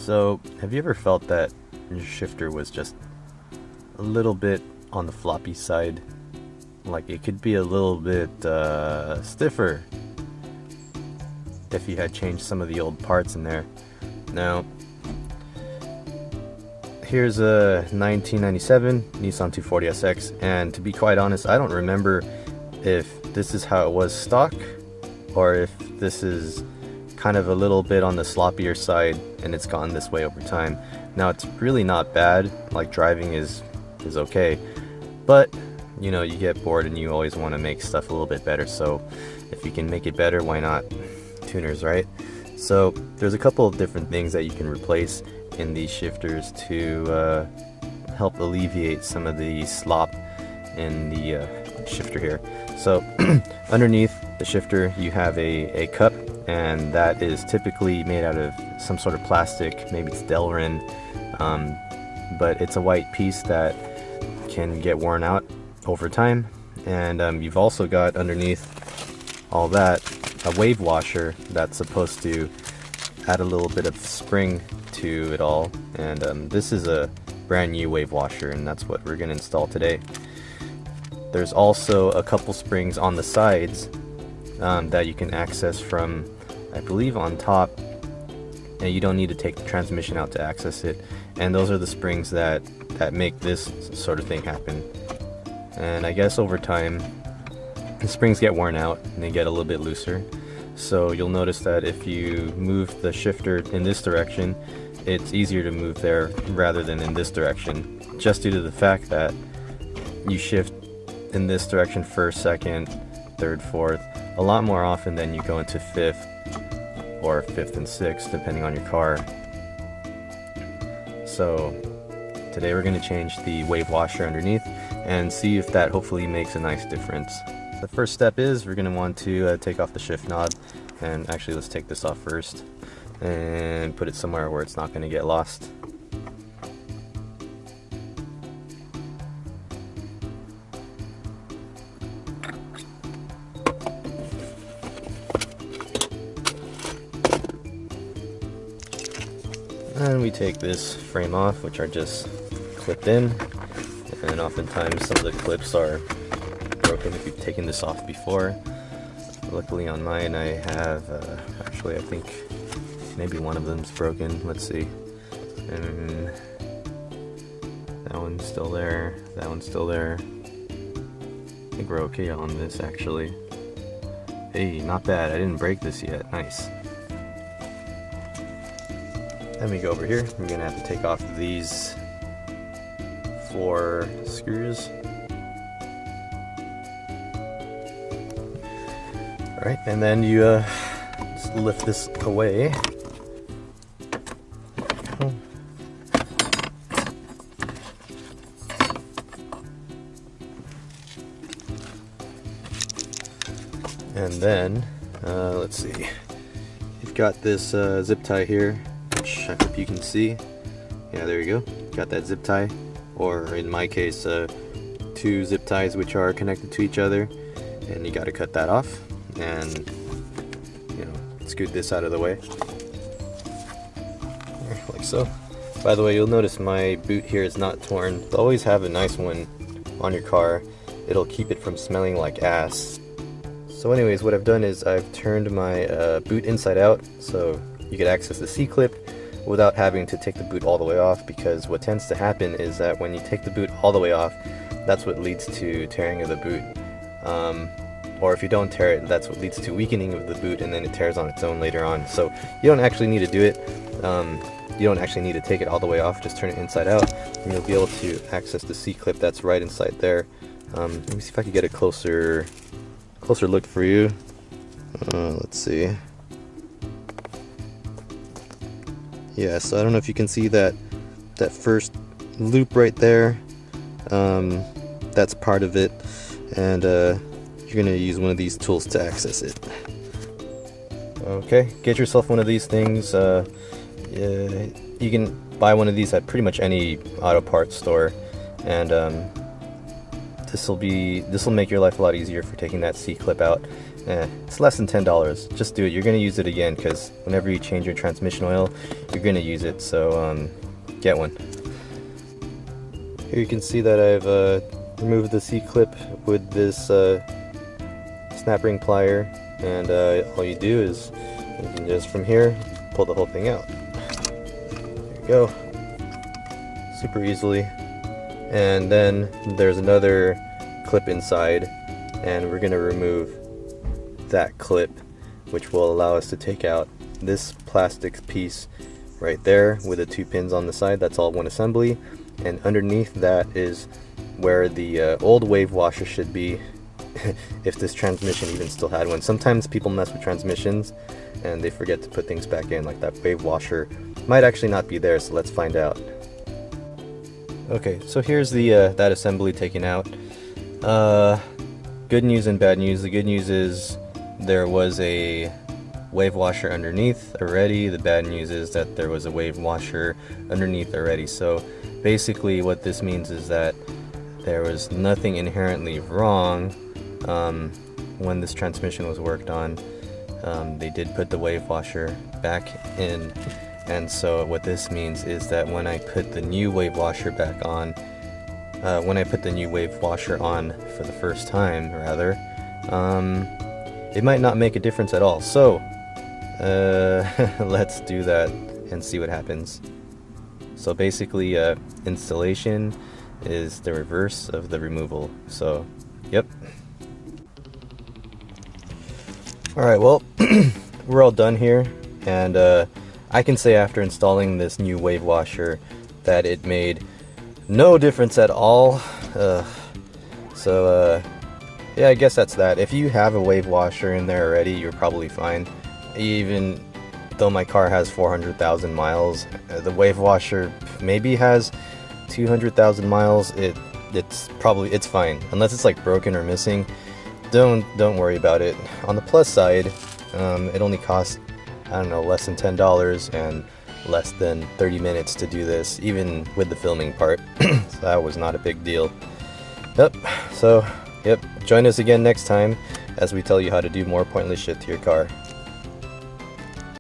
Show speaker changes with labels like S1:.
S1: So, have you ever felt that your shifter was just a little bit on the floppy side? Like it could be a little bit stiffer if you had changed some of the old parts in there. Now, here's a 1997 Nissan 240SX, and to be quite honest, I don't remember if this is how it was stock or if this is kind of a little bit on the sloppier side and it's gone this way over time. Now, it's really not bad, like driving is okay, but you know, you get bored and you always want to make stuff a little bit better, so if you can make it better, why not? Tuners, right? So there's a couple of different things that you can replace in these shifters to help alleviate some of the slop in the shifter here. So underneath the shifter you have a cup, and that is typically made out of some sort of plastic, maybe it's Delrin, but it's a white piece that can get worn out over time. And you've also got underneath all that a wave washer that's supposed to add a little bit of spring to it all, and this is a brand new wave washer, and that's what we're going to install today. There's also a couple springs on the sides that you can access from, I believe, on top, and you don't need to take the transmission out to access it, and those are the springs that make this sort of thing happen. And I guess over time the springs get worn out and they get a little bit looser, so you'll notice that if you move the shifter in this direction, it's easier to move there rather than in this direction, just due to the fact that you shift in this direction first, second, third, fourth a lot more often than you go into fifth or fifth and sixth, depending on your car. So today we're going to change the wave washer underneath and see if that hopefully makes a nice difference. The first step is we're going to want to take off the shift knob, and actually let's take this off first and put it somewhere where it's not going to get lost. And we take this frame off, which are just clipped in, and oftentimes some of the clips are broken if you've taken this off before. Luckily on mine I have, actually I think maybe one of them's broken, let's see, and that one's still there, that one's still there. I think we're okay on this actually. Hey, not bad, I didn't break this yet, nice. Then we go over here, we're gonna have to take off these 4 screws. Alright, and then you just lift this away. And then, let's see, you've got this zip tie here, which I hope you can see. Yeah, there you go, got that zip tie, or in my case, 2 zip ties which are connected to each other, and you got to cut that off and, you know, scoot this out of the way, like so. By the way, you'll notice my boot here is not torn. Always have a nice one on your car, it'll keep it from smelling like ass. So anyways, what I've done is I've turned my boot inside out so you could access the C-clip without having to take the boot all the way off, because what tends to happen is that when you take the boot all the way off, that's what leads to tearing of the boot. Or if you don't tear it, that's what leads to weakening of the boot, and then it tears on its own later on. So you don't actually need to do it. You don't actually need to take it all the way off, just turn it inside out, and you'll be able to access the C-clip that's right inside there. Let me see if I can get a closer look for you. Let's see. Yeah, so I don't know if you can see that first loop right there. That's part of it, and you're gonna use one of these tools to access it. Okay, get yourself one of these things. You can buy one of these at pretty much any auto parts store, and this will make your life a lot easier for taking that C-clip out It's less than $10. Just do it. You're gonna use it again, because whenever you change your transmission oil, you're gonna use it. So get one. Here you can see that I've removed the C-clip with this snap ring plier, and all you do is you can just from here pull the whole thing out. There you go. Super easily. And then there's another clip inside, and we're gonna remove that clip, which will allow us to take out this plastic piece right there with the 2 pins on the side. That's all one assembly, and underneath that is where the old wave washer should be, if this transmission even still had one. Sometimes people mess with transmissions and they forget to put things back in, like that wave washer might actually not be there, so let's find out. Okay, so here's the that assembly taken out. Good news and bad news. The good news is there was a wave washer underneath already. The bad news is that there was a wave washer underneath already. So basically what this means is that there was nothing inherently wrong when this transmission was worked on. They did put the wave washer back in, and so what this means is that when I put the new wave washer back on, when I put the new wave washer on for the first time, rather, it might not make a difference at all. So let's do that and see what happens. So basically, installation is the reverse of the removal. So, yep. Alright, well, we're all done here, and I can say after installing this new wave washer that it made no difference at all. Yeah, I guess that's that. If you have a wave washer in there already, you're probably fine. Even though my car has 400,000 miles, the wave washer maybe has 200,000 miles. It's fine, unless it's like broken or missing. Don't worry about it. On the plus side, it only costs, I don't know, less than $10 and less than 30 minutes to do this, even with the filming part. So that was not a big deal. Yep, join us again next time as we tell you how to do more pointless shit to your car.